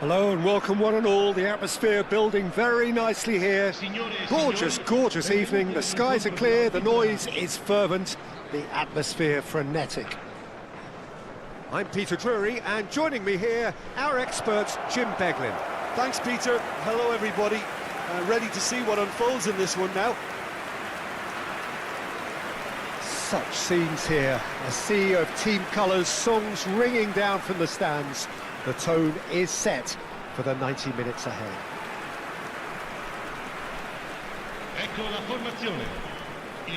Hello and welcome one and all. The atmosphere building very nicely here. Gorgeous, gorgeous evening. The skies are clear, the noise is fervent, the atmosphere frenetic. I'm Peter Drury, and joining me here, our expert, Jim Beglin. Thanks, Peter. Hello, everybody. Ready to see what unfolds in this one now. Such scenes here. A sea of team colours, songs ringing down from the stands. The tone is set for the 90 minutes ahead.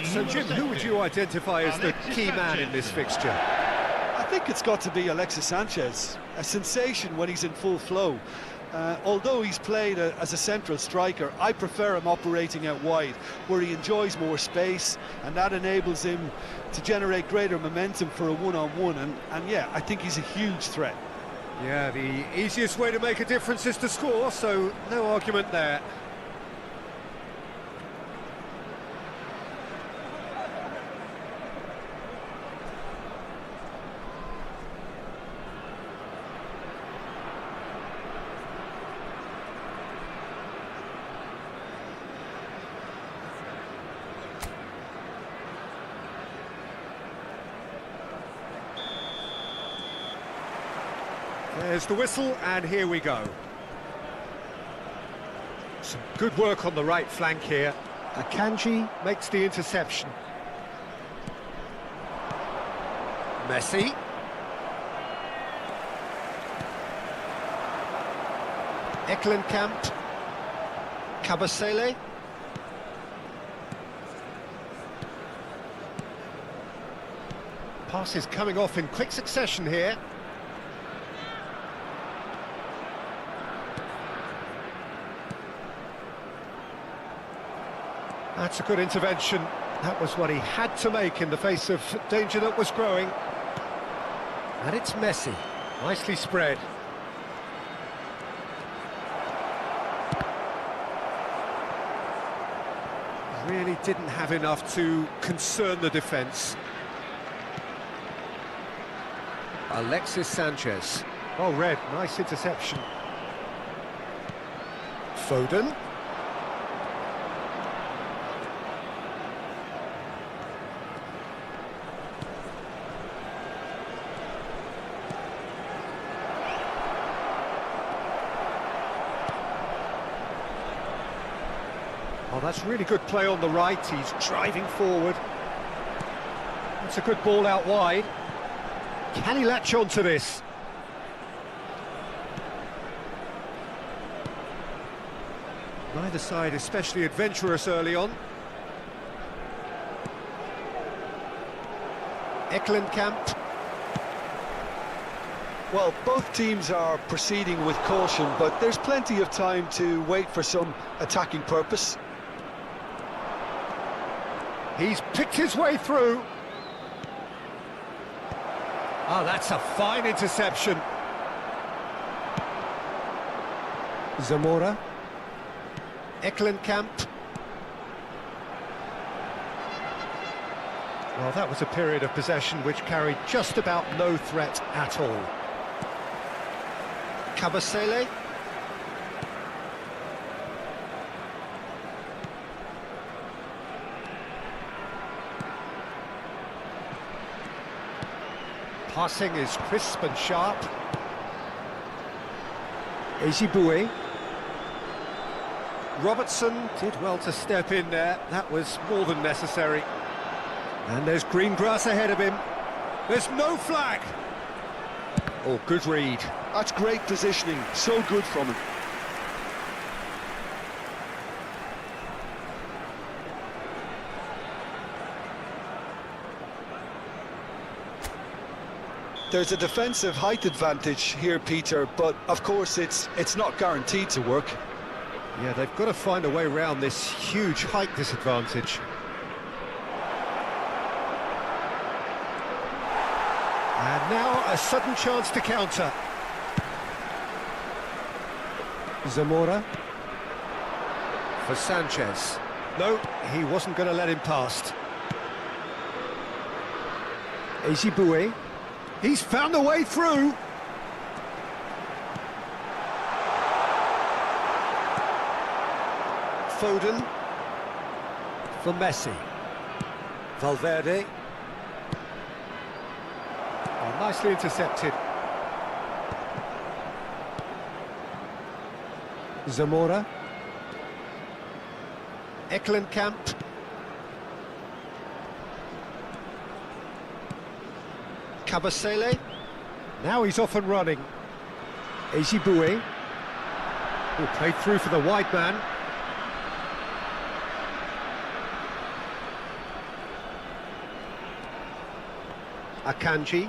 So, Jim, who would you identify as the key man in this fixture? I think it's got to be Alexis Sanchez, a sensation when he's in full flow. Although he's played as a central striker, I prefer him operating out wide, where he enjoys more space, and that enables him to generate greater momentum for a one-on-one, and yeah, I think he's a huge threat. Yeah, the easiest way to make a difference is to score, so no argument there. There's the whistle, and here we go. Some good work on the right flank here. Akanji makes the interception. Messi. Eklenkamp. Kabasele. Passes coming off in quick succession here. That's a good intervention. That was what he had to make in the face of danger that was growing. And it's Messi. Nicely spread. Really didn't have enough to concern the defence. Alexis Sanchez. Well read, nice interception. Foden. Oh, that's really good play on the right. He's driving forward. That's a good ball out wide. Can he latch on to this? Neither side especially adventurous early on. Eklenkamp. Well, both teams are proceeding with caution, but there's plenty of time to wait for some attacking purpose. He's picked his way through. Oh, that's a fine interception. Zamora. Eklenkamp. Well, that was a period of possession which carried just about no threat at all. Kabasele. Passing is crisp and sharp. Ezibue. Robertson did well to step in there. That was more than necessary. And there's green grass ahead of him. There's no flag. Oh, good read. That's great positioning. So good from him. There's a defensive height advantage here, Peter, but of course it's not guaranteed to work. Yeah, they've got to find a way around this huge height disadvantage. And now a sudden chance to counter. Zamora. For Sanchez. No, he wasn't going to let him past. Ezibue. He's found a way through. Foden. For Messi. Valverde. Oh, nicely intercepted. Zamora. Eklenkamp. Kabasele. Now he's off and running. Ezibue. Who played through for the wide man. Akanji.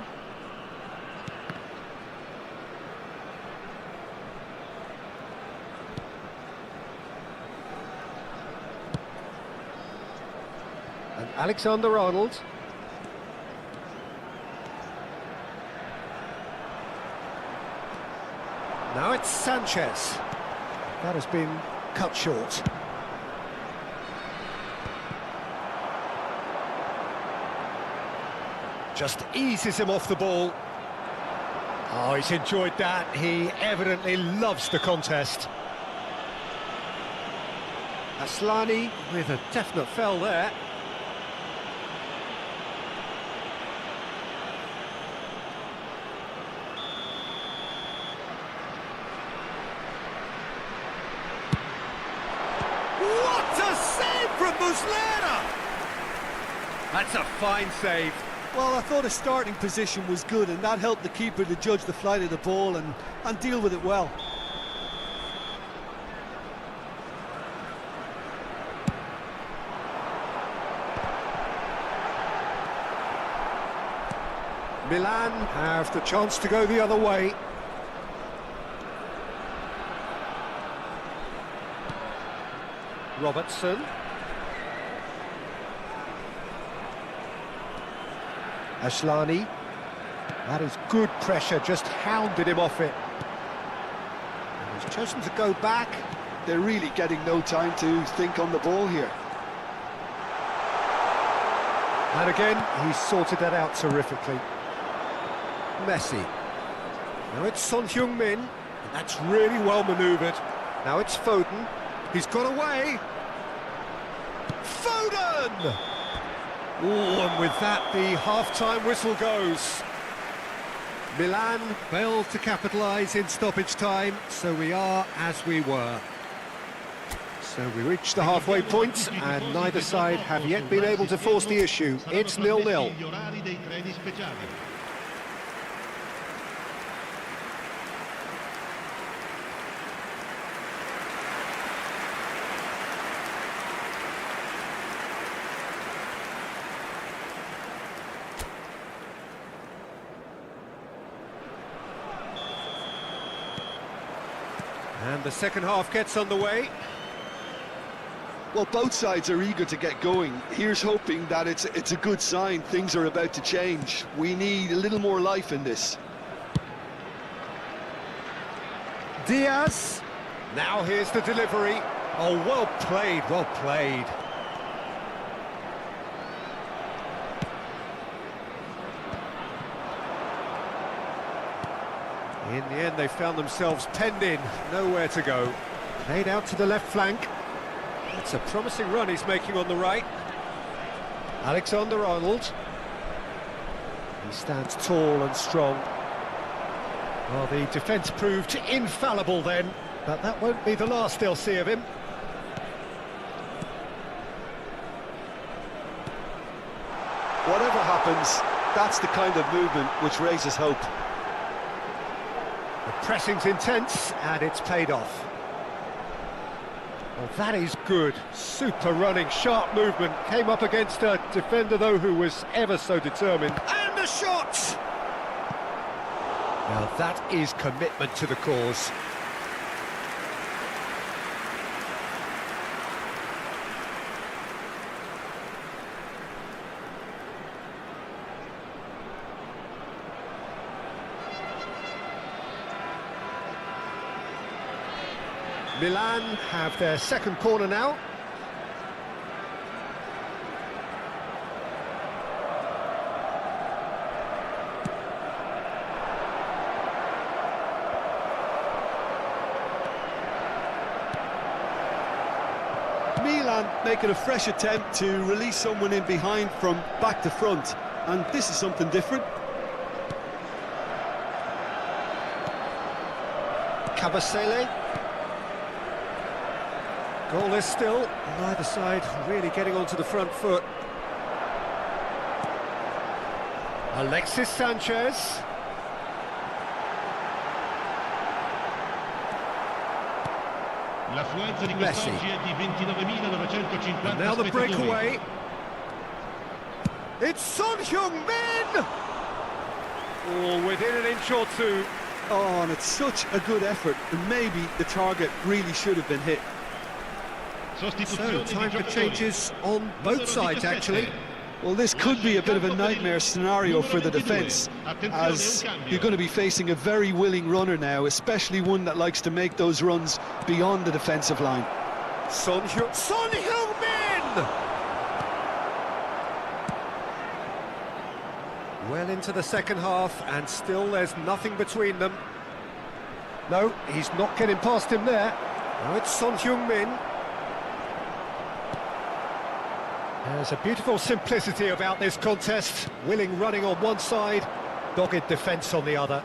And Alexander-Arnold. Now it's Sanchez. That has been cut short. Just eases him off the ball. Oh, he's enjoyed that. He evidently loves the contest. Aslani with a definite foul there. What a save from Muslera! That's a fine save. Well, I thought his starting position was good, and that helped the keeper to judge the flight of the ball and deal with it well. Milan have the chance to go the other way. Robertson. Ashlani. That is good pressure, just hounded him off it. And he's chosen to go back. They're really getting no time to think on the ball here. And again, he's sorted that out terrifically. Messi. Now it's Son Heung-min, and that's really well manoeuvred. Now it's Foden. He's got away. Foden! Oh, and with that, the half-time whistle goes. Milan failed to capitalise in stoppage time, so we are as we were. So we reach the halfway point, and neither side have yet been able to force the issue. It's 0-0. And the second half gets underway. Well, both sides are eager to get going. Here's hoping that it's a good sign. Things are about to change. We need a little more life in this. Diaz. Now here's the delivery. Oh, well played, well played. In the end, they found themselves penned in, nowhere to go. Played out to the left flank. That's a promising run he's making on the right. Alexander-Arnold. He stands tall and strong. Well, the defence proved infallible then, but that won't be the last they'll see of him. Whatever happens, that's the kind of movement which raises hope. The pressing's intense, and it's paid off. Well, that is good. Super running, sharp movement. Came up against a defender, though, who was ever so determined. And a shot! Now, that is commitment to the cause. Milan have their second corner now. Milan making a fresh attempt to release someone in behind from back to front, and this is something different. Kabasele. Goalless still, neither side really getting onto the front foot. Alexis Sanchez. Messi. And now the breakaway. It's Son Heung-min! Oh, within an inch or two. Oh, and it's such a good effort, and maybe the target really should have been hit. So, time for changes on both sides, actually. Well, this could be a bit of a nightmare scenario for the defence, as you're going to be facing a very willing runner now, especially one that likes to make those runs beyond the defensive line. Son Heung-min! Well into the second half, and still there's nothing between them. No, he's not getting past him there. Now it's Son Heung-min. There's a beautiful simplicity about this contest. Willing running on one side, dogged defence on the other.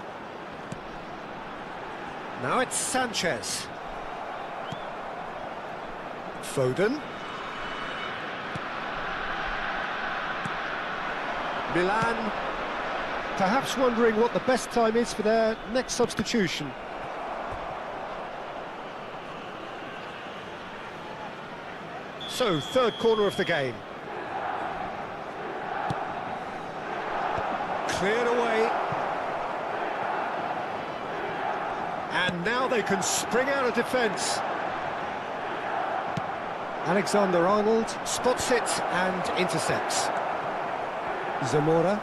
Now it's Sanchez. Foden. Milan, perhaps wondering what the best time is for their next substitution. So, third corner of the game. Cleared away. And now they can spring out of defence. Alexander-Arnold spots it and intercepts. Zamora.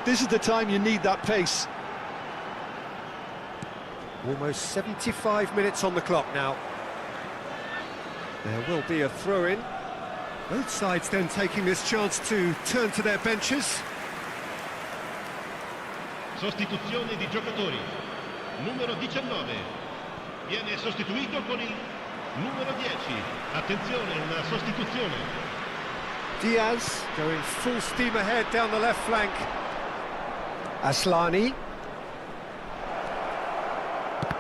This is the time you need that pace. Almost 75 minutes on the clock now. There will be a throw-in. Both sides then taking this chance to turn to their benches. Sostituzione di giocatori. Numero 19. Viene sostituito con il numero 10. Attenzione, una sostituzione. Diaz going full steam ahead down the left flank. Aslani.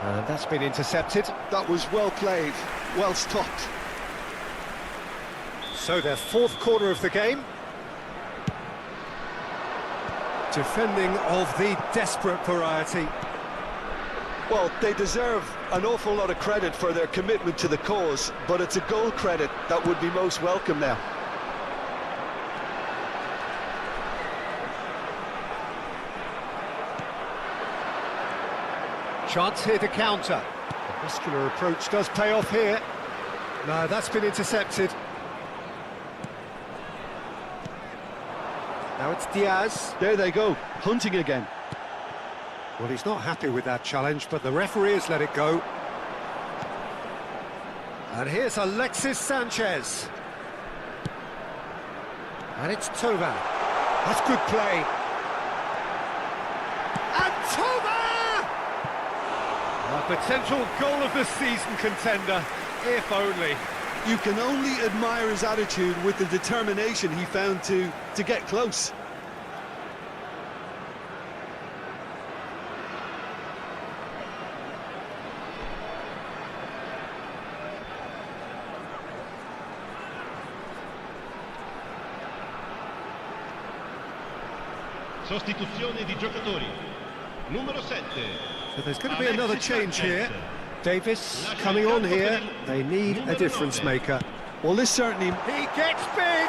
And that's been intercepted. That was well played, well stopped. So their fourth corner of the game. Defending of the desperate variety. Well, they deserve an awful lot of credit for their commitment to the cause, but it's a goal credit that would be most welcome now. Chance here to counter. The muscular approach does pay off here. No, that's been intercepted. Now it's Diaz. There they go, hunting again. Well, he's not happy with that challenge, but the referee has let it go. And here's Alexis Sanchez. And it's Tova. That's good play. And Tova! A potential goal of the season contender, if only. You can only admire his attitude with the determination he found to get close. Sostituzione di giocatori. Numero 7. So there's going to be another change here. Davis coming on here. They need a difference maker. Well, this certainly... He gets big!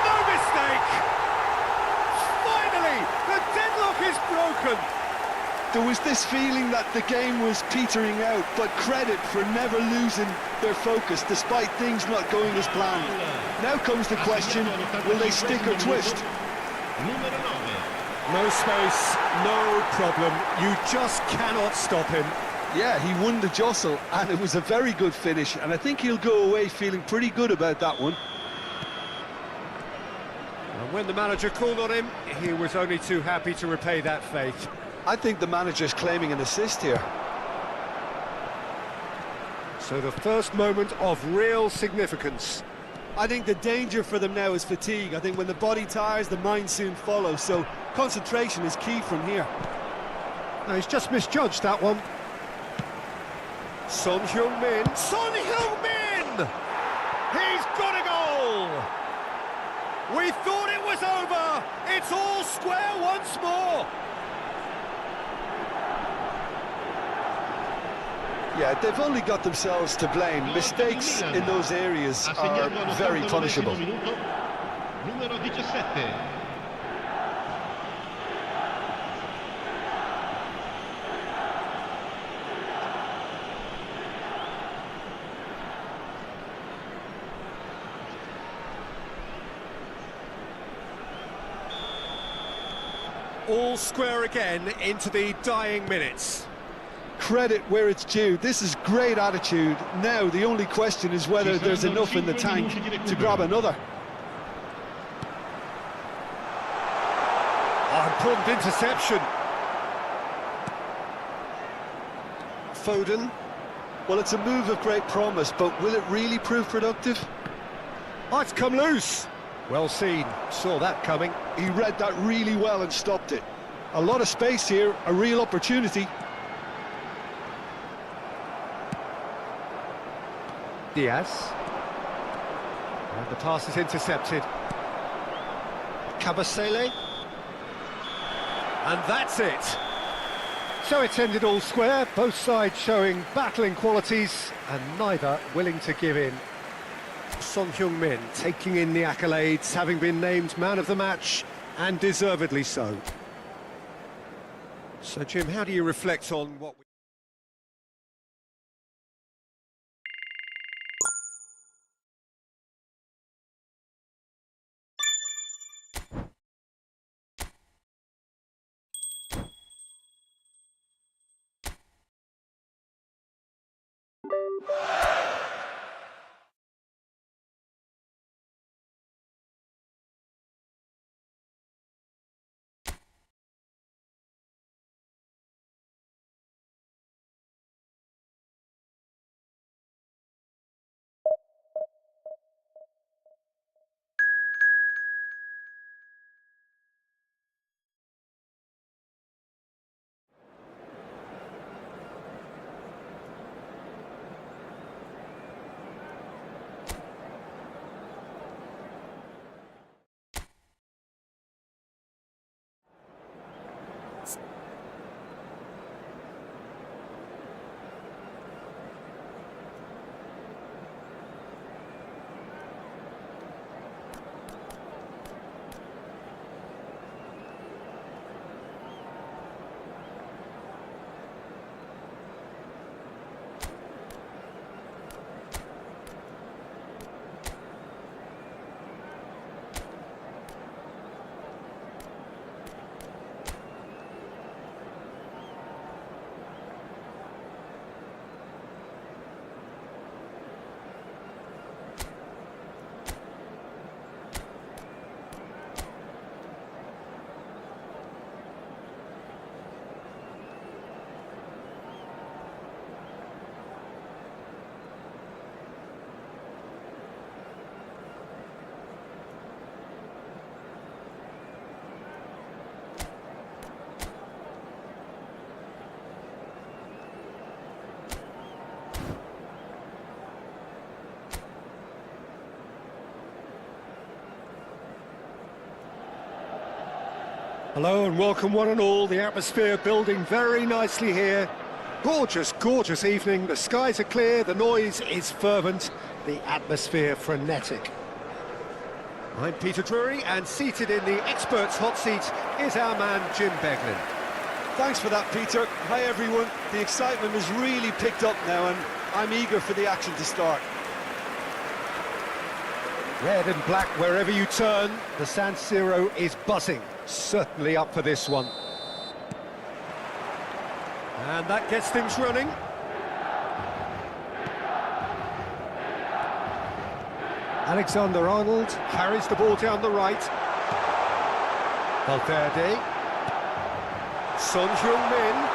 No mistake! Finally, the deadlock is broken! There was this feeling that the game was petering out, but credit for never losing their focus despite things not going as planned. Now comes the question, will they stick or twist? No space, no problem. You just cannot stop him. Yeah, he won the jostle, and it was a very good finish, and I think he'll go away feeling pretty good about that one. And when the manager called on him, he was only too happy to repay that faith. I think the manager's claiming an assist here. So the first moment of real significance. I think the danger for them now is fatigue. I think when the body tires, the mind soon follows, so concentration is key from here. No, he's just misjudged that one. Son Heung-min. Son Heung-min! He's got a goal! We thought it was over! It's all square once more! Yeah, they've only got themselves to blame. Mistakes in those areas are very punishable. Numero 17. All square again into the dying minutes. Credit where it's due. This is great attitude. Now the only question is whether there's enough in the tank to grab another. Oh, important interception. Foden. Well, it's a move of great promise, but will it really prove productive? Oh, it's come loose. Well seen. Saw that coming. He read that really well and stopped it. A lot of space here, a real opportunity. Diaz. And the pass is intercepted. Kabasele. And that's it. So it's ended all square, both sides showing battling qualities and neither willing to give in. Son Heung-min taking in the accolades, having been named man of the match, and deservedly so. So Jim, how do you reflect on what we... Hello and welcome one and all, the atmosphere building very nicely here. Gorgeous, gorgeous evening, the skies are clear, the noise is fervent, the atmosphere frenetic. I'm Peter Drury and seated in the experts' hot seat is our man Jim Beglin. Thanks for that, Peter. Hi, everyone. The excitement has really picked up now, and I'm eager for the action to start. Red and black wherever you turn, the San Siro is buzzing. Certainly up for this one. And that gets things running. Alexander-Arnold carries the ball down the right. Valverde. Son Heung-min.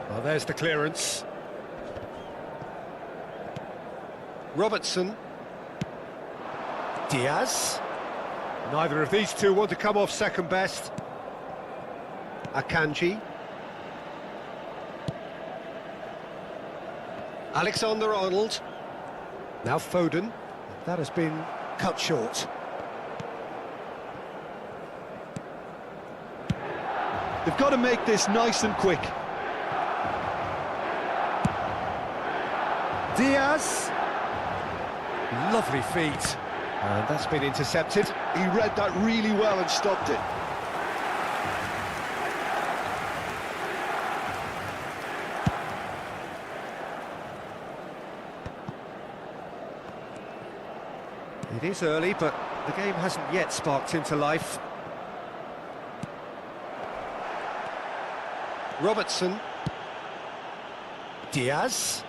Well, there's the clearance. Robertson. Diaz. Neither of these two want to come off second best. Akanji. Alexander-Arnold. Now Foden. That has been cut short. They've got to make this nice and quick. Diaz. Lovely feet. And that's been intercepted. He read that really well and stopped it. It is early, but the game hasn't yet sparked into life. Robertson. Diaz.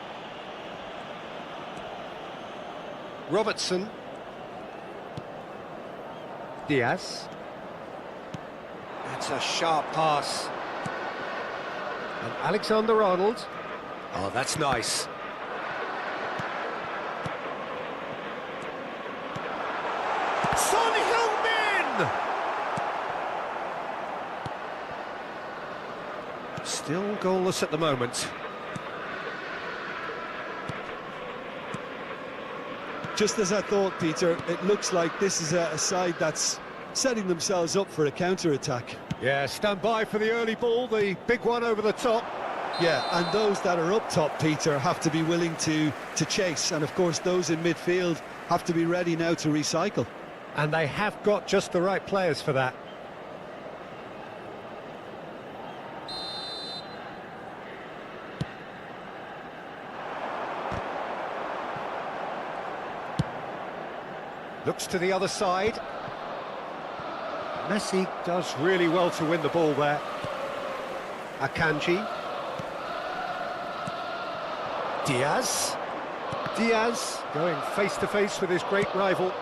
Robertson. Diaz. That's a sharp pass. And Alexander-Arnold. Oh, that's nice. Son Heung-min! Still goalless at the moment. Just as I thought, Peter, it looks like this is a side that's setting themselves up for a counter-attack. Yeah, stand by for the early ball, the big one over the top. Yeah, and those that are up top, Peter, have to be willing to chase. And, of course, those in midfield have to be ready now to recycle. And they have got just the right players for that. Looks to the other side. Messi does really well to win the ball there. Akanji. Diaz. Diaz going face-to-face with his great rival.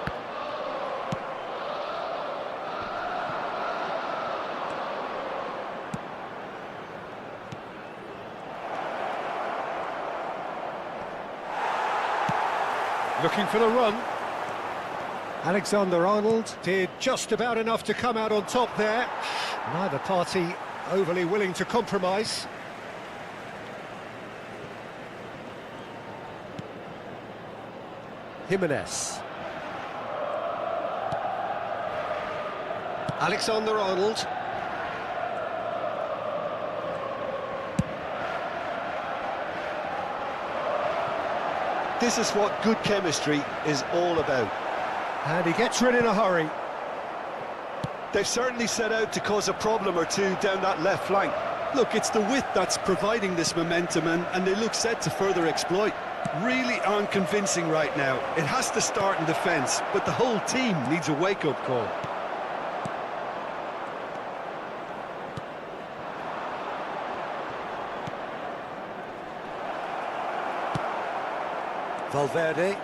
Looking for the run. Alexander-Arnold did just about enough to come out on top there. Neither party overly willing to compromise. Jimenez. Alexander-Arnold. This is what good chemistry is all about. And he gets rid in a hurry. They've certainly set out to cause a problem or two down that left flank. Look, it's the width that's providing this momentum, and they look set to further exploit. Really aren't convincing right now. It has to start in defence, but the whole team needs a wake-up call. Valverde.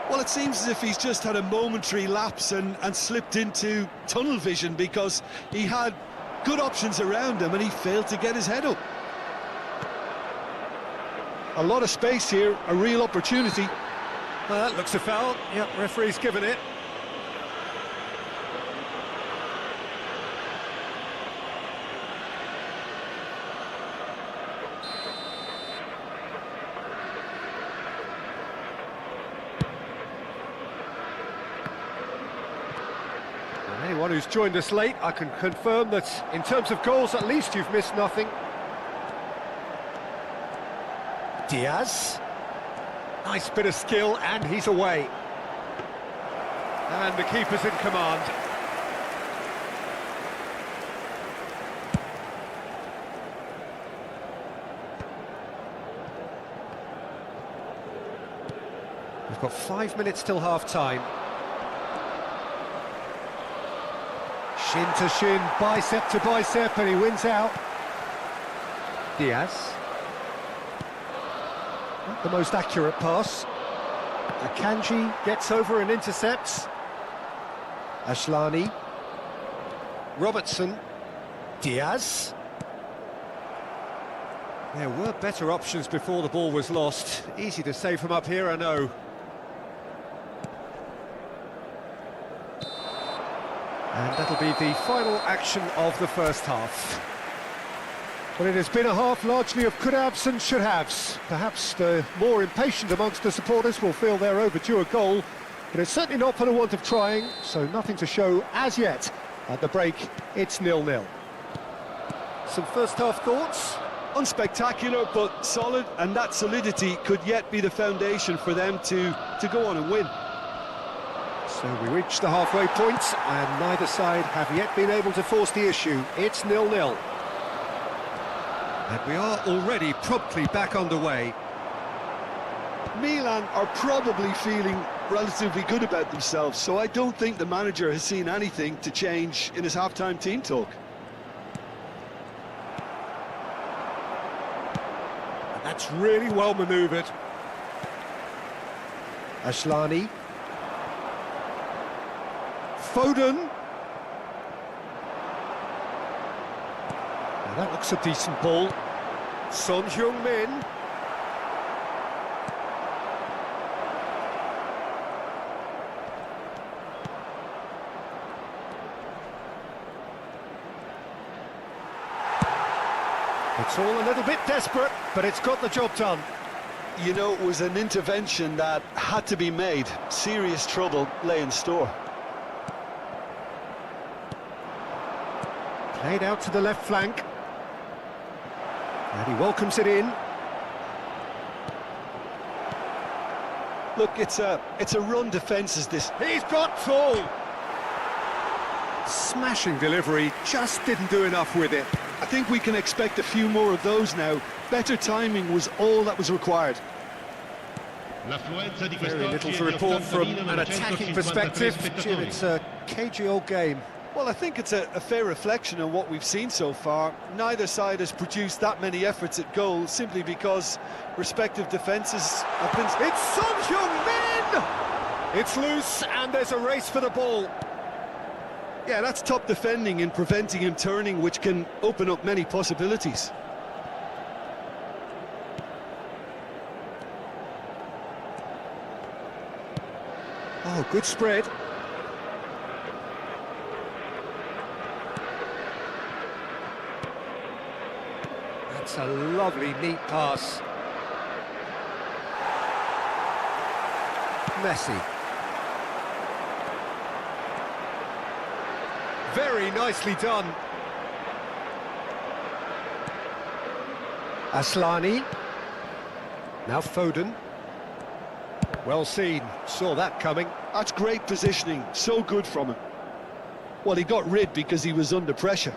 Well, it seems as if he's just had a momentary lapse and slipped into tunnel vision, because he had good options around him and he failed to get his head up. A lot of space here, a real opportunity. Well, that looks a foul. Yep, referee's given it. Anyone who's joined us late, I can confirm that in terms of goals, at least you've missed nothing. Diaz. Nice bit of skill, and he's away. And the keeper's in command. We've got 5 minutes till half-time. Shin to shin, bicep to bicep, and he wins out. Diaz. Not the most accurate pass. Akanji gets over and intercepts. Ashlani. Robertson. Diaz. There were better options before the ball was lost. Easy to save from up here, I know. And that'll be the final action of the first half. Well, it has been a half largely of could-haves and should-haves. Perhaps the more impatient amongst the supporters will feel they're overdue a goal, but it's certainly not for the want of trying, so nothing to show as yet. At the break, it's 0-0. Some first-half thoughts? Unspectacular, but solid, and that solidity could yet be the foundation for them to go on and win. So we reach the halfway point, and neither side have yet been able to force the issue. It's 0-0. And we are already promptly back underway. Milan are probably feeling relatively good about themselves, so I don't think the manager has seen anything to change in his half-time team talk. And that's really well manoeuvred. Ashlani. Foden. Now that looks a decent ball. Son Heung-min. It's all a little bit desperate, but it's got the job done. You know, it was an intervention that had to be made. Serious trouble lay in store. Played out to the left flank. And he welcomes it in. Look, it's a run defence as this. He's got tall. Smashing delivery, just didn't do enough with it. I think we can expect a few more of those now. Better timing was all that was required. Very little to report from an attacking perspective. Jim, it's a cagey old game. Well, I think it's a fair reflection on what we've seen so far. Neither side has produced that many efforts at goal simply because respective defences have been... It's Son Heung-min! It's loose and there's a race for the ball. Yeah, that's top defending in preventing him turning, which can open up many possibilities. Oh, good spread. That's a lovely, neat pass. Messi. Very nicely done. Aslani. Now Foden. Well seen, saw that coming. That's great positioning, so good from him. Well, he got rid because he was under pressure.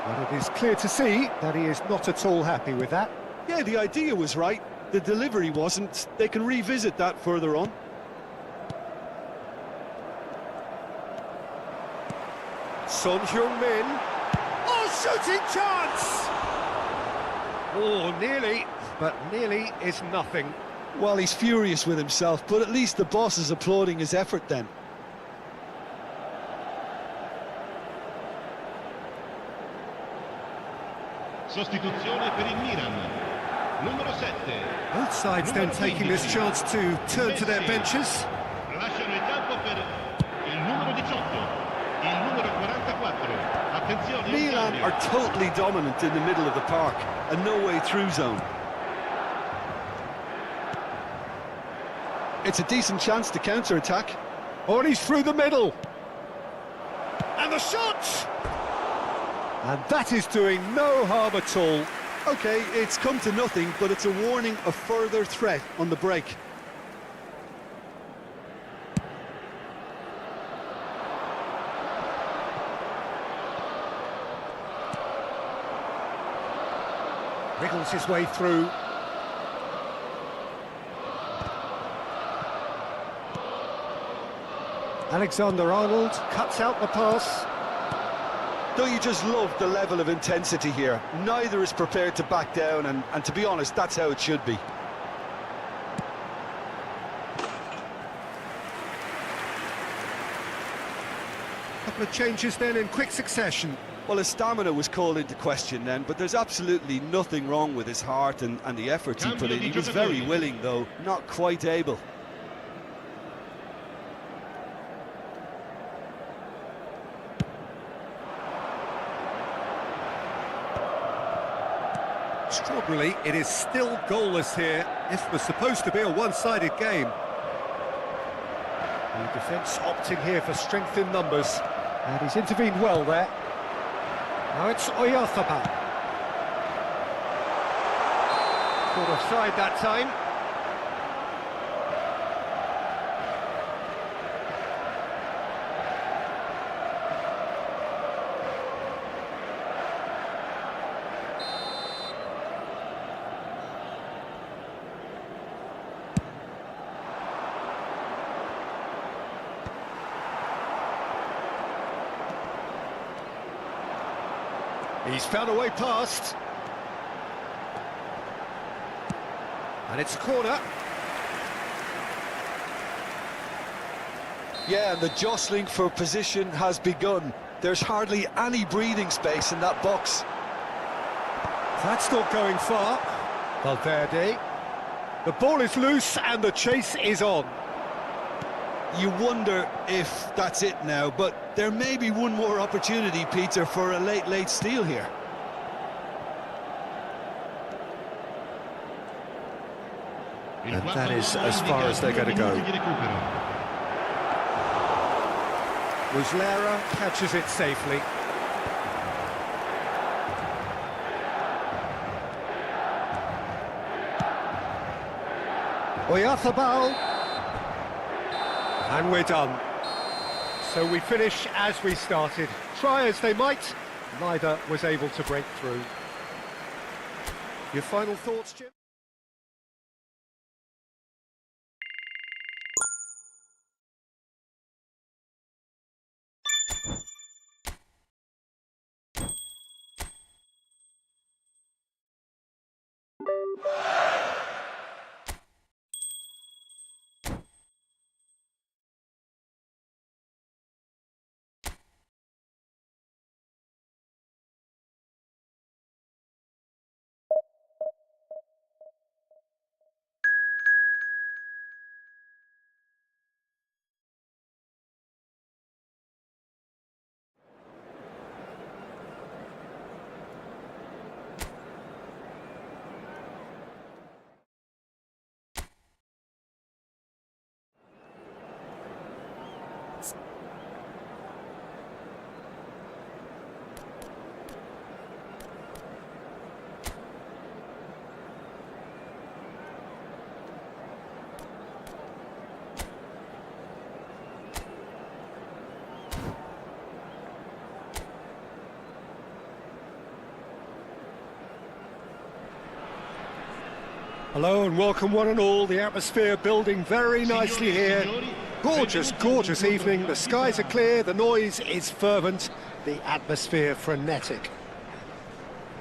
Well, it is clear to see that he is not at all happy with that. Yeah, the idea was right, the delivery wasn't. They can revisit that further on. Son Heung-min. Oh, shooting chance! Oh, nearly, but nearly is nothing. Well, he's furious with himself, but at least the boss is applauding his effort then. Sostituzione per il Milan. Numero 7. Both sides then taking this chance to turn to their benches. Lasciano il campo per il numero 18. Il numero 44. Attenzione. Milan are totally dominant in the middle of the park, a no-way through zone. It's a decent chance to counter-attack. Oh, and he's through the middle. And the shot! And that is doing no harm at all. OK, it's come to nothing, but it's a warning of further threat on the break. Wriggles his way through. Alexander-Arnold cuts out the pass. Don't you just love the level of intensity here? Neither is prepared to back down, and to be honest, that's how it should be. A couple of changes then in quick succession. Well, his stamina was called into question then, but there's absolutely nothing wrong with his heart and the efforts he put in. He was very willing, though, not quite able. Extraordinarily, it is still goalless here. This was supposed to be a one-sided game. The defence opting here for strength in numbers, and he's intervened well there. Now it's Oyarthabal. Caught offside that time. He's found a way past. And it's a corner. Yeah, and the jostling for position has begun. There's hardly any breathing space in that box. That's not going far. Valverde. The ball is loose and the chase is on. You wonder if that's it now, but there may be one more opportunity, Peter, for a late steal here. And that is as far as they're going to go. Muslera catches it safely. Oyarzabal. And we're done. So we finish as we started. Try as they might, neither was able to break through. Your final thoughts, Jim? Hello and welcome one and all. The atmosphere building very nicely here. Gorgeous, gorgeous evening. The skies are clear, the noise is fervent, the atmosphere frenetic.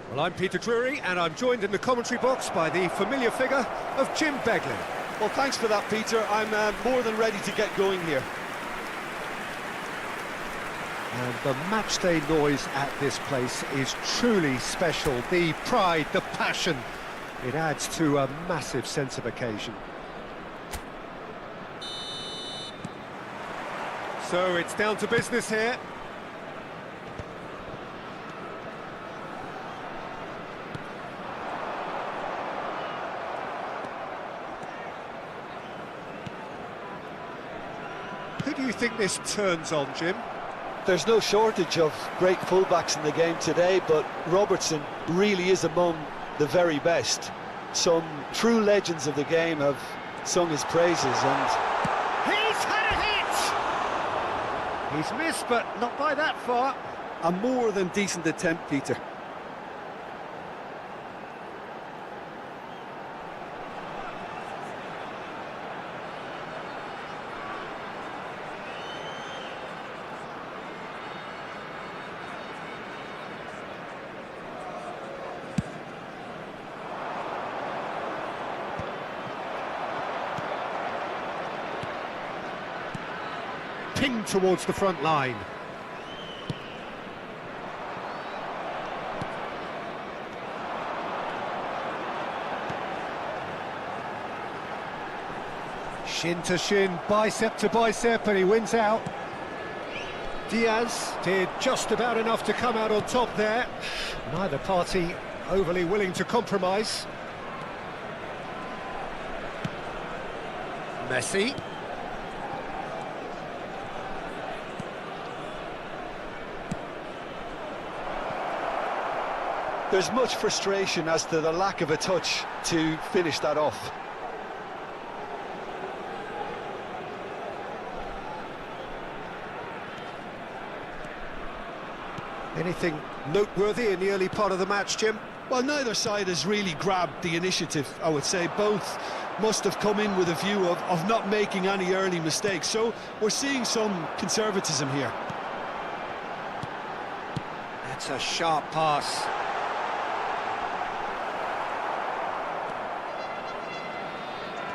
Well, I'm Peter Drury and I'm joined in the commentary box by the familiar figure of Jim Beglin. Well, thanks for that, Peter. I'm more than ready to get going here. And the matchday noise at this place is truly special. The pride, the passion. It adds to a massive sense of occasion. So it's down to business here. Who do you think this turns on, Jim? There's no shortage of great fullbacks in the game today, but Robertson really is among the very best. Some true legends of the game have sung his praises, and he's had a hit! He's missed, but not by that far. a more than decent attempt, Peter. Pinged towards the front line. Shin to shin, bicep to bicep, and he wins out. Diaz did just about enough to come out on top there. Neither party overly willing to compromise. Messi. There's much frustration as to the lack of a touch to finish that off. Anything noteworthy in the early part of the match, Jim? Well, neither side has really grabbed the initiative, I would say. Both must have come in with a view of not making any early mistakes. So we're seeing some conservatism here. That's a sharp pass.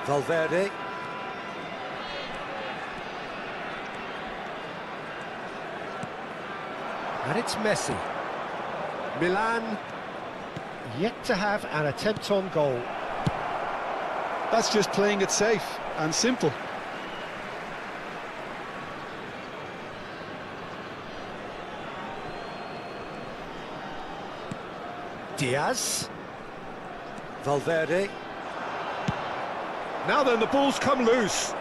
Valverde. And it's Messi. Milan yet to have an attempt on goal. That's just playing it safe and simple. Diaz. Valverde. Now then, the ball's come loose.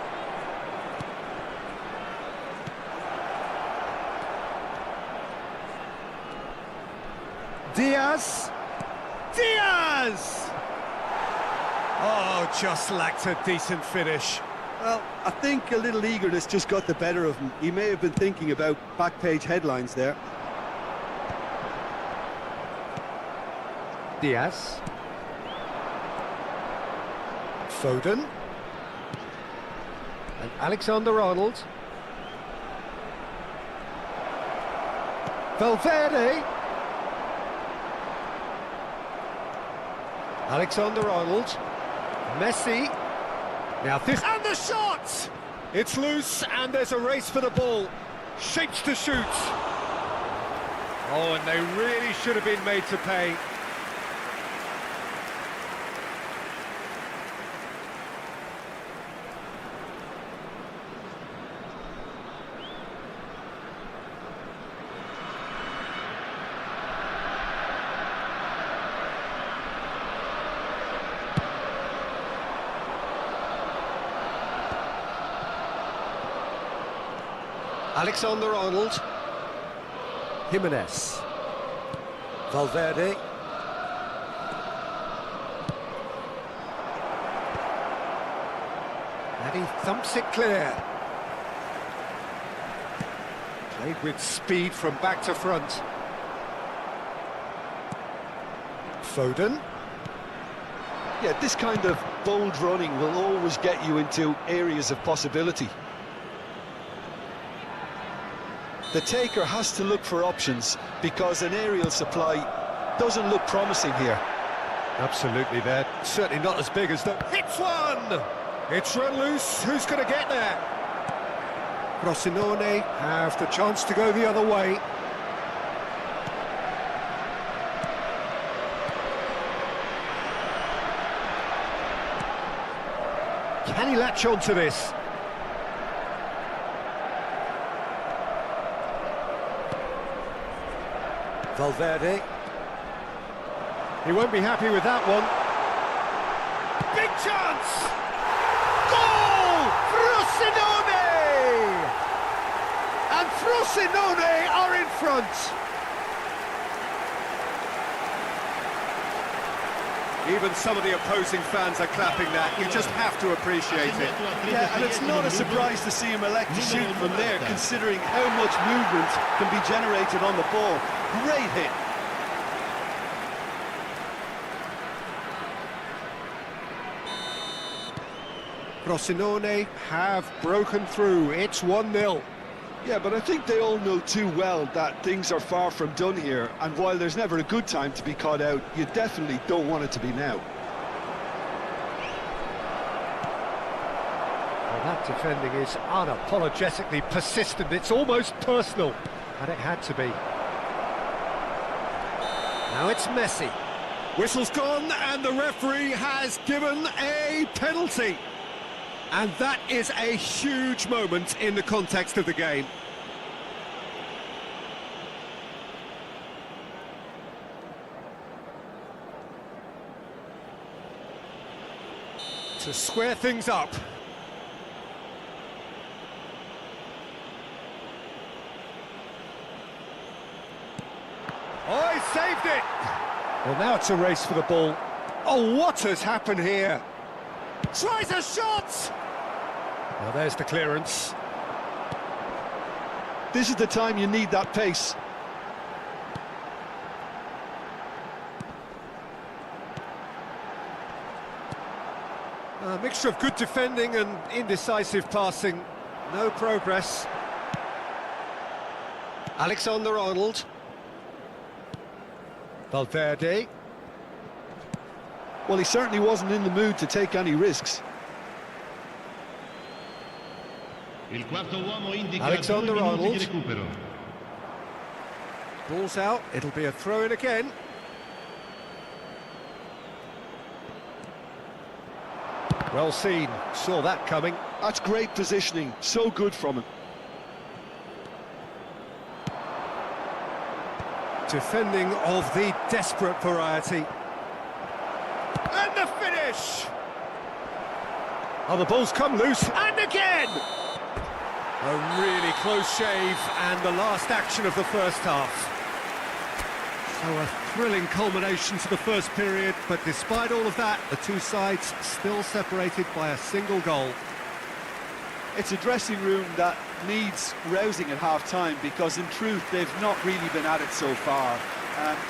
Diaz. Diaz! Oh, just lacked a decent finish. Well, I think a little eagerness just got the better of him. He may have been thinking about back-page headlines there. Diaz. Foden. And Alexander-Arnold. Valverde. Alexander-Arnold. Messi. Now this... And the shot! It's loose and there's a race for the ball. Shapes to shoot. Oh, and they really should have been made to pay. Alexander-Arnold. Jimenez. Valverde. And he thumps it clear. Played with speed from back to front. Foden. Yeah, this kind of bold running will always get you into areas of possibility. The taker has to look for options because an aerial supply doesn't look promising here. Absolutely, they're certainly not as big as the... Hits one! It's run loose, who's going to get there? Frosinone have the chance to go the other way. Can he latch on to this? Valverde. He won't be happy with that one. Big chance! Goal! Frosinone! And Frosinone are in front. Even some of the opposing fans are clapping that. You just have to appreciate it. Yeah, and it's not a surprise to see him elect to shoot from there, considering how much movement can be generated on the ball. Great hit. Frosinone have broken through. It's 1-0. Yeah, but I think they all know too well that things are far from done here, and while there's never a good time to be caught out, you definitely don't want it to be now. Well, that defending is unapologetically persistent. It's almost personal, and it had to be. Now it's Messi. Whistle's gone, and the referee has given a penalty. And that is a huge moment in the context of the game. To square things up. Oh, he saved it! Well, now it's a race for the ball. Oh, what has happened here? Tries a shot! Well, there's the clearance. This is the time you need that pace. A mixture of good defending and indecisive passing. No progress. Alexander-Arnold. Valverde. Well, he certainly wasn't in the mood to take any risks. Alexander-Arnold. Ball's out, it'll be a throw-in again. Well seen, saw that coming. That's great positioning, so good from him. Defending of the desperate variety. And the finish! Oh, the ball's come loose, and again! A really close shave, and the last action of the first half. So a thrilling culmination to the first period, but despite all of that, the two sides still separated by a single goal. It's a dressing room that needs rousing at half-time, because in truth they've not really been at it so far.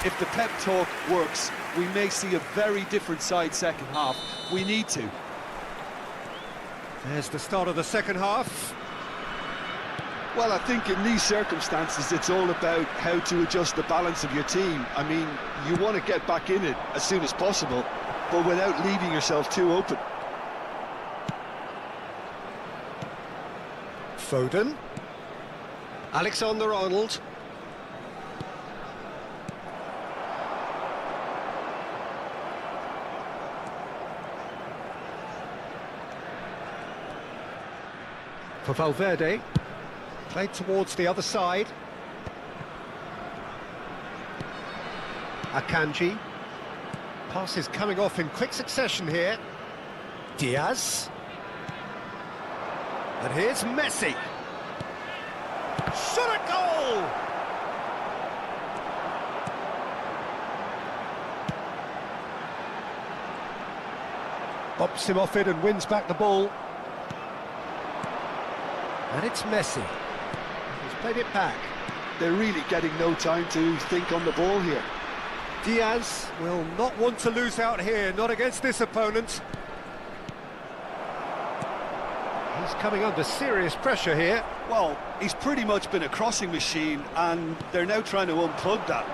If the pep talk works, we may see a very different side second half. We need to. There's the start of the second half. Well, I think in these circumstances it's all about how to adjust the balance of your team. I mean, you want to get back in it as soon as possible, but without leaving yourself too open. Foden. Alexander-Arnold. For Valverde. Played towards the other side. Akanji. Passes coming off in quick succession here. Diaz. And here's Messi. Shot a goal! Bops him off it and wins back the ball. And it's Messi. He's played it back. They're really getting no time to think on the ball here. Diaz will not want to lose out here, not against this opponent. He's coming under serious pressure here. Well, he's pretty much been a crossing machine, and they're now trying to unplug that.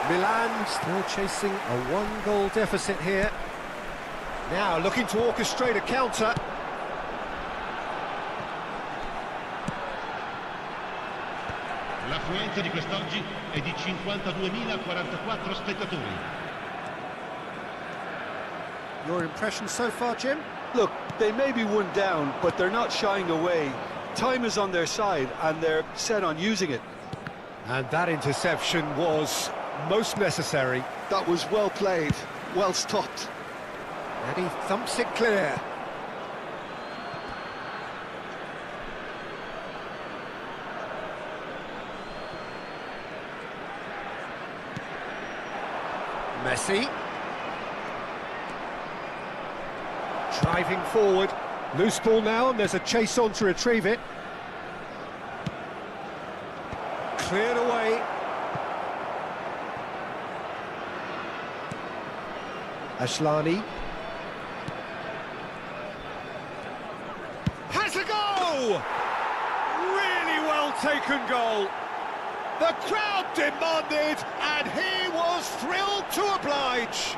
Milan still chasing a one-goal deficit here. Now looking to orchestrate a counter. L'affluenza di quest'oggi è di 52.044 spettatori. Your impression so far, Jim? Look, they may be one down, but they're not shying away. Time is on their side, and they're set on using it. And that interception was most necessary. That was well played, well stopped. And he thumps it clear. Messi. Driving forward. Loose ball now, and there's a chase on to retrieve it. Cleared away. Ashlani. Has a goal! Really well taken goal. The crowd demanded, and he was thrilled to oblige.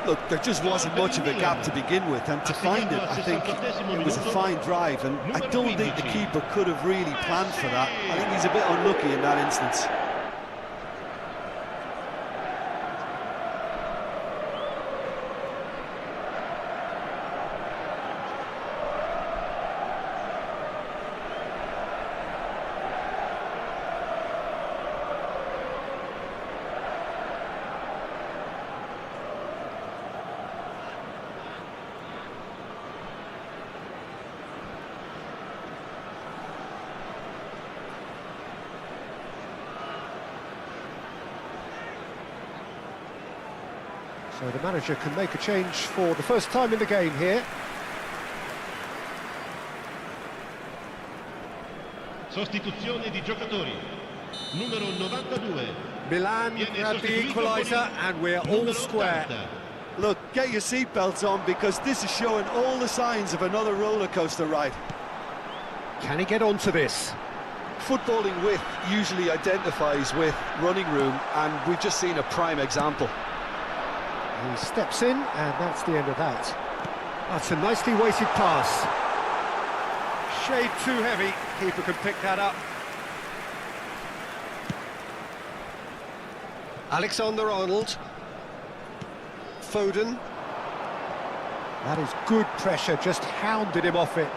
Look, there just wasn't much of a gap to begin with, and to find it, I think it was a fine drive, and I don't think the keeper could have really planned for that. I think he's a bit unlucky in that instance. So the manager can make a change for the first time in the game here. Sostituzione di giocatori. Numero 92. Milan grab the equaliser, and we're all square. Look, get your seatbelts on, because this is showing all the signs of another roller coaster ride. Can he get onto this? Footballing width usually identifies with running room, and we've just seen a prime example. He steps in, and that's the end of that. That's a nicely weighted pass. Shade too heavy. Keeper can pick that up. Alexander-Arnold. Foden. That is good pressure, just hounded him off it.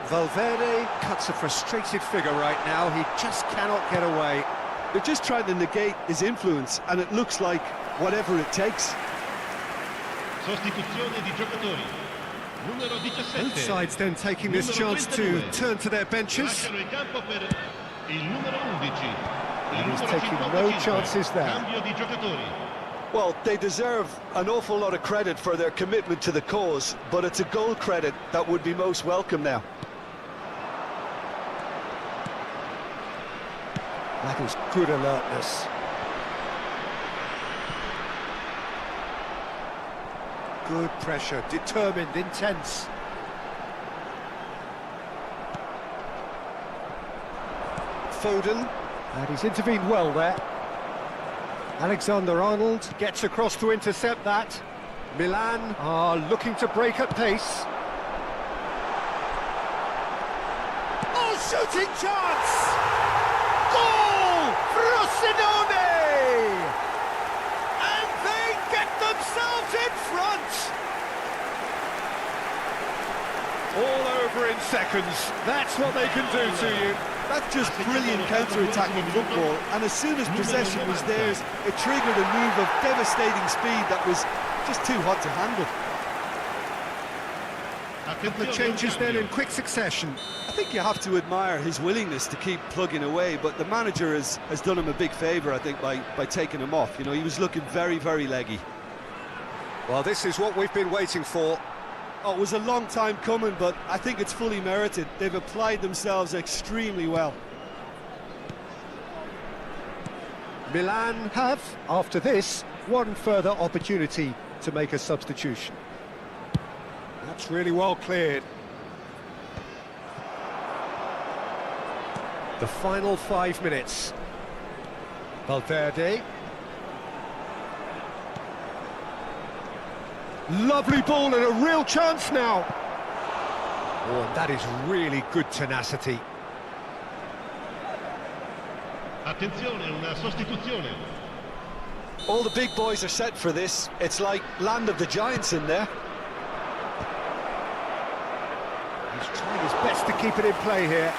Valverde cuts a frustrated figure right now, he just cannot get away. They're just trying to negate his influence, and it looks like whatever it takes. Sostituzione di giocatori. Numero 17. Both sides then taking this chance to turn to their benches. Lasciano il campo per il numero 11. And he's taking no chances there. Cambio di giocatori. Well, they deserve an awful lot of credit for their commitment to the cause, but it's a goal credit that would be most welcome now. That is good alertness. Good pressure, determined, intense. Foden, and he's intervened well there. Alexander-Arnold gets across to intercept that. Milan are looking to break at pace. Oh, shooting chance! Goal! Frosinone! And they get themselves in front! All over in seconds. That's what they can do to you. That's just brilliant counter-attacking football, and as soon as possession was theirs, it triggered a move of devastating speed that was just too hot to handle. The changes then in quick succession. I think you have to admire his willingness to keep plugging away, but the manager has done him a big favour, I think, by taking him off. You know, he was looking very, very leggy. Well, this is what we've been waiting for. Oh, it was a long time coming, but I think it's fully merited. They've applied themselves extremely well. Milan have, after this, one further opportunity to make a substitution. That's really well cleared. The final 5 minutes. Valverde. Lovely ball and a real chance now. Oh, and that is really good tenacity. Attenzione, una sostituzione. All the big boys are set for this. It's like land of the giants in there. He's trying his best to keep it in play here.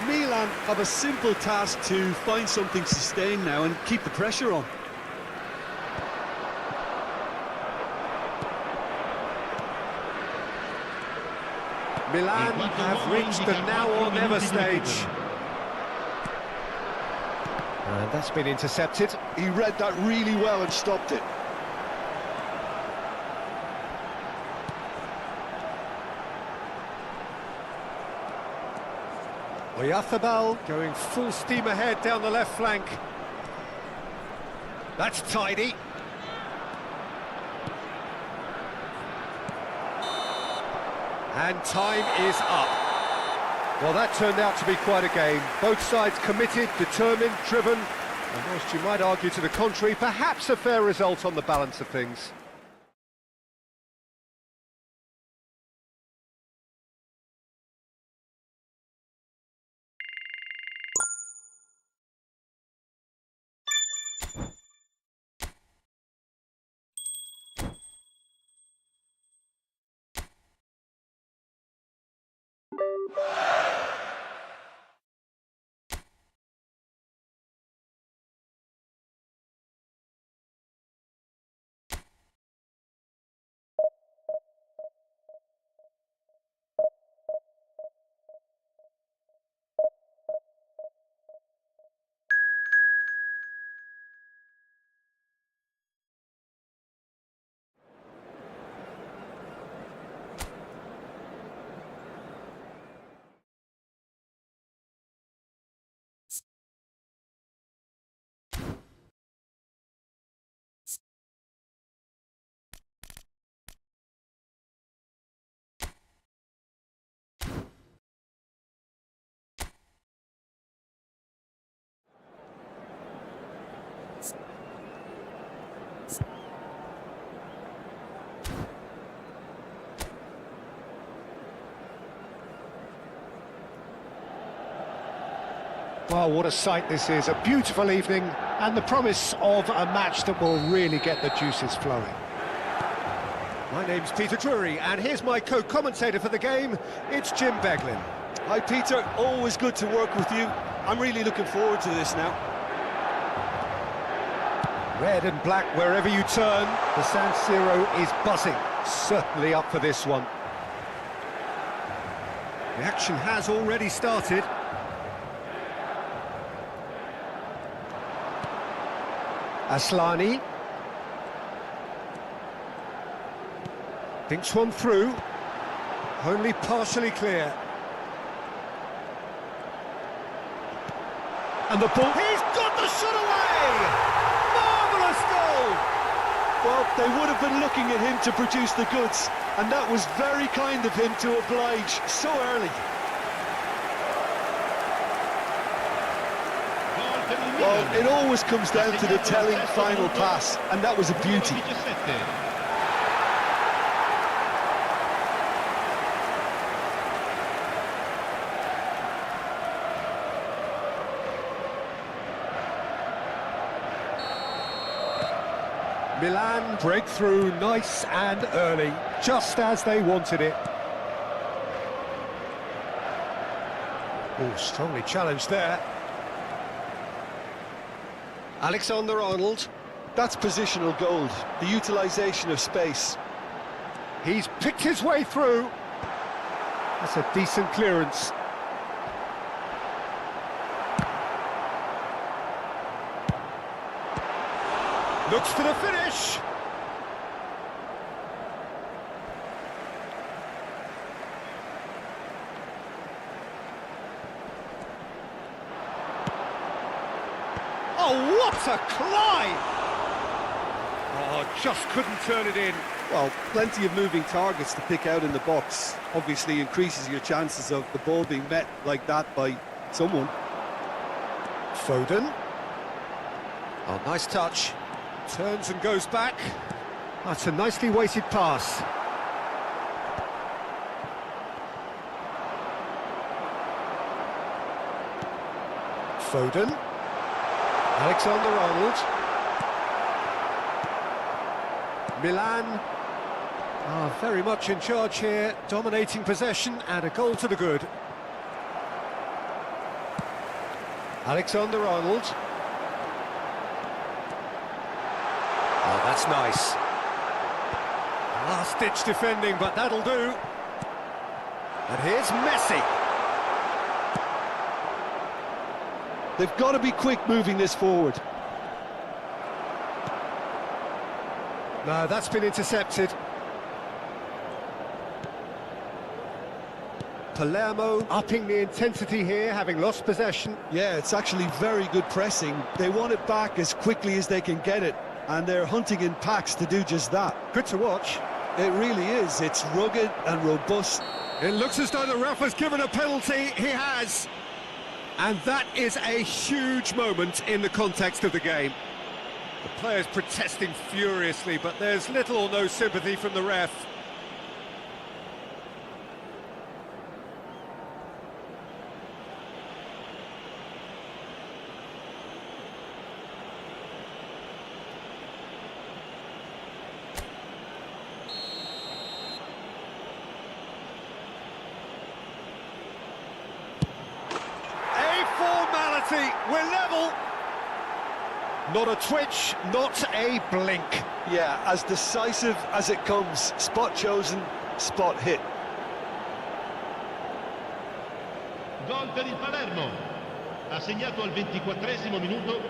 Milan have a simple task to find something sustained now and keep the pressure on. Milan have reached the now or never stage. And that's been intercepted. He read that really well and stopped it. Oyarzábal going full steam ahead down the left flank. That's tidy. And time is up. Well, that turned out to be quite a game. Both sides committed, determined, driven, and whilst you might argue to the contrary, perhaps a fair result on the balance of things. Well, what a sight this is. A beautiful evening and the promise of a match that will really get the juices flowing. My name's Peter Drury, and here's my co-commentator for the game, it's Jim Beglin. Hi Peter, always good to work with you. I'm really looking forward to this now. Red and black wherever you turn, the San Siro is buzzing, certainly up for this one. The action has already started. Aslani. Thinks one through. Only partially clear. And the ball... He's got the shot away! Marvellous goal! Well, they would have been looking at him to produce the goods, and that was very kind of him to oblige so early. Well, it always comes down to the telling final pass, and that was a beauty. Milan breakthrough, nice and early, just as they wanted it. Oh, strongly challenged there. Alexander-Arnold. That's positional gold, the utilisation of space. He's picked his way through. That's a decent clearance. Looks for the finish. Oh, what a climb! Oh, just couldn't turn it in. Well, plenty of moving targets to pick out in the box. Obviously increases your chances of the ball being met like that by someone. Foden. Oh, nice touch. Turns and goes back. That's a nicely weighted pass. Foden. Alexander-Arnold. Milan are very much in charge here, dominating possession and a goal to the good. Alexander-Arnold. Oh, that's nice. Last-ditch defending, but that'll do. And here's Messi. They've got to be quick moving this forward. No, that's been intercepted. Palermo upping the intensity here, having lost possession. Yeah, it's actually very good pressing. They want it back as quickly as they can get it, and they're hunting in packs to do just that. Good to watch. It really is. It's rugged and robust. It looks as though the ref has given a penalty. He has. And that is a huge moment in the context of the game. The players protesting furiously, but there's little or no sympathy from the ref. We're level. Not a twitch, not a blink. Yeah, as decisive as it comes. Spot chosen, spot hit. Gol per il Palermo. Ha segnato al 24esimo minuto,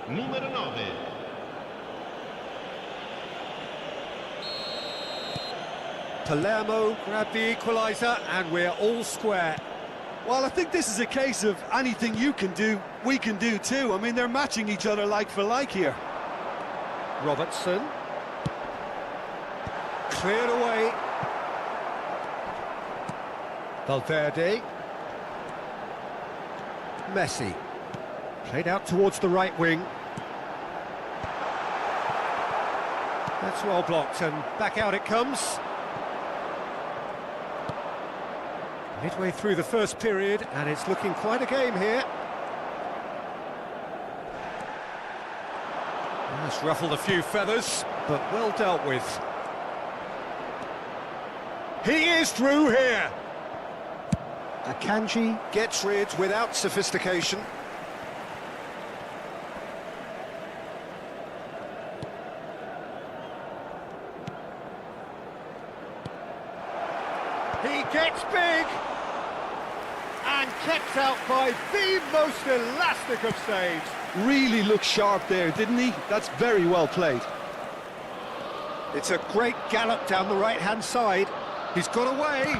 numero 9. Palermo grabbed the equaliser and we're all square. Well, I think this is a case of anything you can do, we can do too. I mean, they're matching each other like for like here. Robertson. Cleared away. Valverde. Messi. Played out towards the right wing. That's well blocked, and back out it comes. Midway through the first period, and it's looking quite a game here. That's ruffled a few feathers, but well dealt with. He is through here. Akanji gets rid without sophistication. He gets big and kept out by the most elastic of saves. Really looked sharp there, didn't he? That's very well played. It's a great gallop down the right-hand side. He's got away.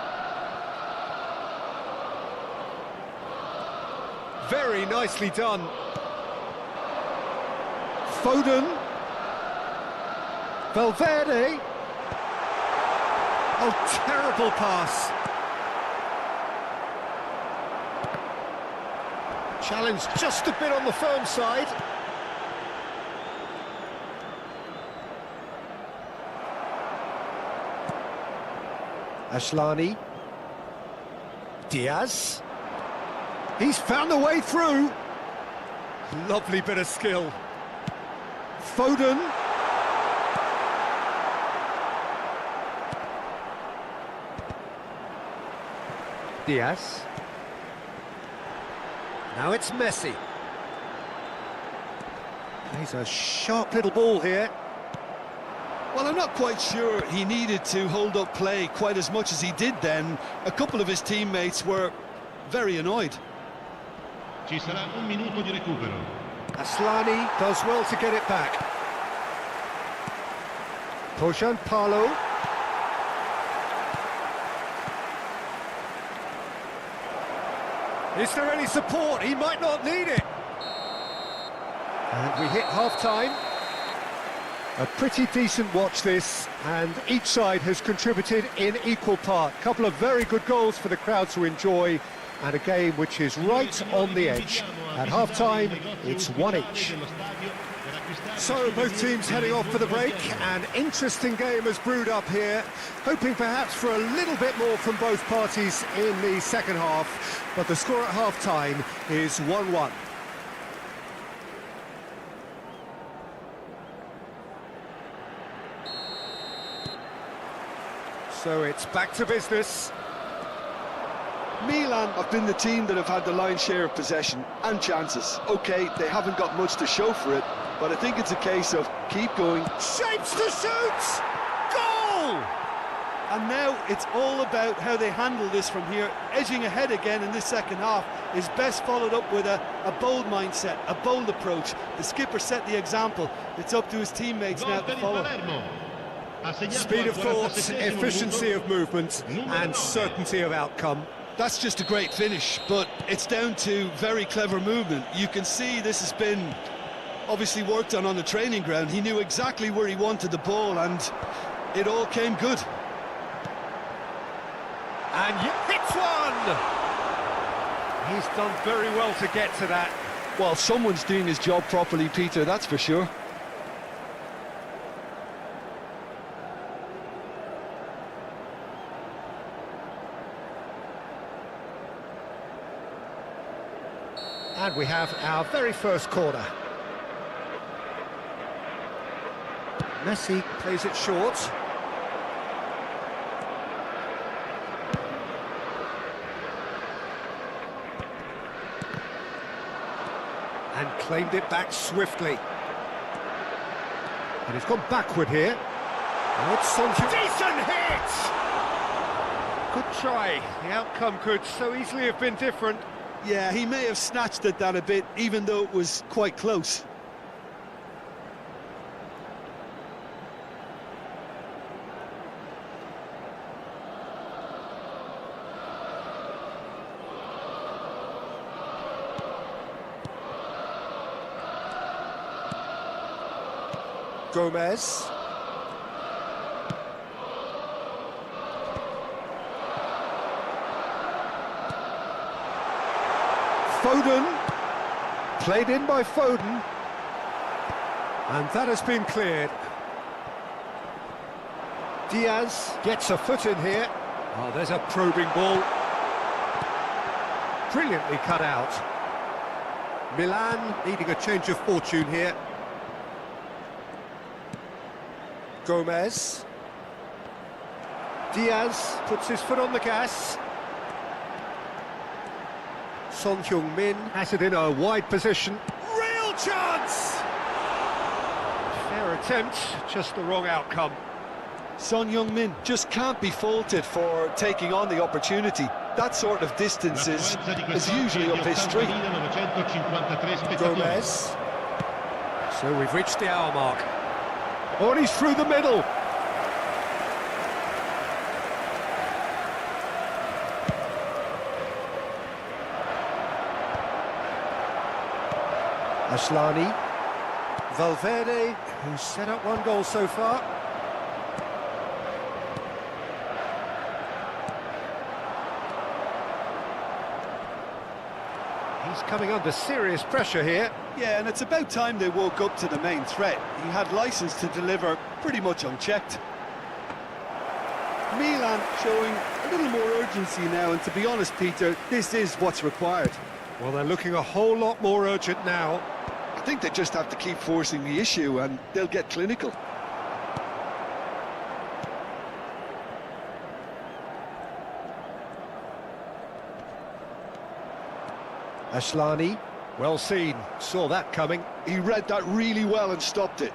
Very nicely done. Foden. Valverde. Oh, terrible pass. Challenge just a bit on the firm side. Ashlani. Diaz. He's found a way through. Lovely bit of skill. Foden. Diaz. Now it's Messi. He's a sharp little ball here. Well, I'm not quite sure he needed to hold up play quite as much as he did then. A couple of his teammates were very annoyed. Ci sarà un minuto di recupero. Aslani does well to get it back. Pojan Palo. Is there any support? He might not need it. And we hit half-time. A pretty decent watch this, and each side has contributed in equal part. Couple of very good goals for the crowd to enjoy, and a game which is right on the edge. At half-time, it's 1 each. So both teams heading off for the break. An interesting game has brewed up here, hoping perhaps for a little bit more from both parties in the second half, but the score at half-time is 1-1. So it's back to business. Milan have been the team that have had the lion's share of possession and chances. OK, they haven't got much to show for it, but I think it's a case of keep going. Shapes to shoot! Goal! And now it's all about how they handle this from here. Edging ahead again in this second half is best followed up with a bold mindset, a bold approach. The skipper set the example. It's up to his teammates now to follow. Speed of thought, efficiency of movement, and certainty of outcome. That's just a great finish, but it's down to very clever movement. You can see this has been obviously worked on the training ground. He knew exactly where he wanted the ball, and it all came good. And hits one! He's done very well to get to that. Well, someone's doing his job properly, Peter, that's for sure. And we have our very first corner. Messi plays it short. And claimed it back swiftly. And he's gone backward here. And it's on to... Decent hit! Good try. The outcome could so easily have been different. Yeah, he may have snatched at that a bit, even though it was quite close. Gomez. Foden, played in by Foden, and that has been cleared. Diaz gets a foot in here. Oh, there's a probing ball. Brilliantly cut out. Milan needing a change of fortune here. Gomez. Diaz puts his foot on the gas. Son Heung-min has it in a wide position. Real chance! Fair attempt, just the wrong outcome. Son Heung-min just can't be faulted for taking on the opportunity. That sort of distance is usually up his street. Gomez. So we've reached the hour mark. Oh, and he's through the middle. Aslani. Valverde, who's set up one goal so far. He's coming under serious pressure here. Yeah, and it's about time they woke up to the main threat. He had licence to deliver pretty much unchecked. Milan showing a little more urgency now, and to be honest, Peter, this is what's required. Well, they're looking a whole lot more urgent now. I think they just have to keep forcing the issue and they'll get clinical. Aslani, well seen, saw that coming. He read that really well and stopped it.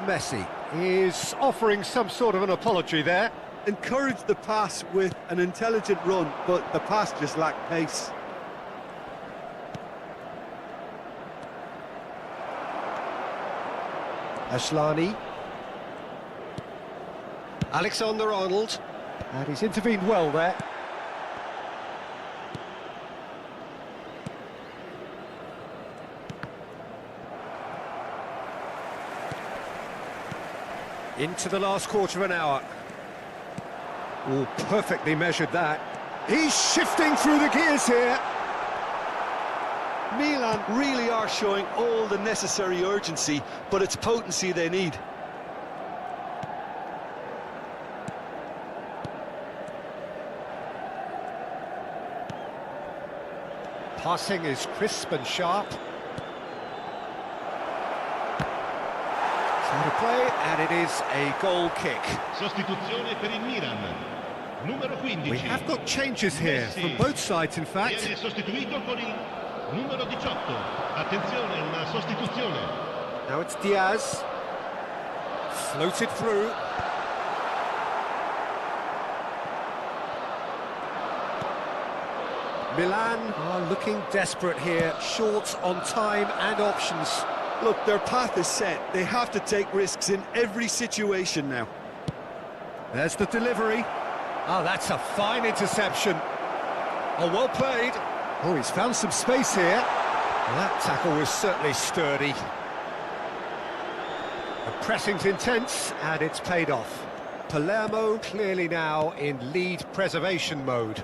Messi is offering some sort of an apology there. Encouraged the pass with an intelligent run, but the pass just lacked pace. Aslani. Alexander-Arnold. And he's intervened well there. Into the last quarter of an hour. Oh, perfectly measured that. He's shifting through the gears here. Milan really are showing all the necessary urgency, but it's potency they need. Passing is crisp and sharp. To play, and it is a goal kick. Sostituzione per il Milan. Numero 15. We have got changes here from both sides, in fact. Viene sostituito con il numero 18. Attenzione, una sostituzione. Now it's Diaz. Floated through. Milan are looking desperate here, short on time and options. Look, their path is set. They have to take risks in every situation now. There's the delivery. Oh, that's a fine interception. Oh, well played. Oh, he's found some space here. Well, that tackle was certainly sturdy. The pressing's intense, and it's paid off. Palermo clearly now in lead preservation mode.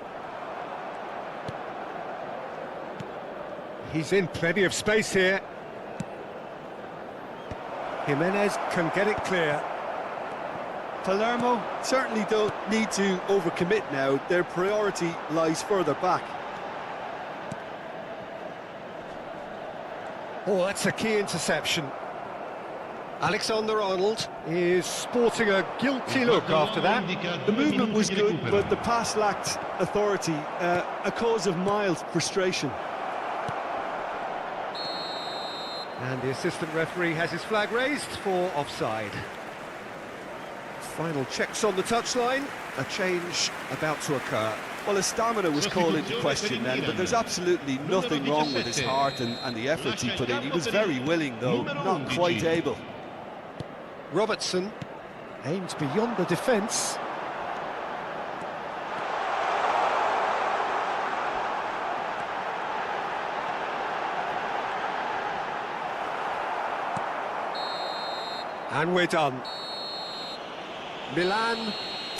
He's in plenty of space here. Jimenez can get it clear. Palermo certainly don't need to overcommit now. Their priority lies further back. Oh, that's a key interception. Alexander-Arnold is sporting a guilty look after that. The movement was good, but the pass lacked authority, a cause of mild frustration. And the assistant referee has his flag raised for offside. Final checks on the touchline. A change about to occur. Well, his stamina was called into question then, but there's absolutely nothing wrong with his heart and the effort he put in. He was very willing, though, not quite able. Robertson aims beyond the defence. And we're done. Milan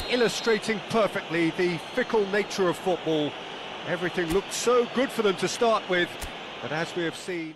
illustrating perfectly the fickle nature of football. Everything looked so good for them to start with, but as we have seen...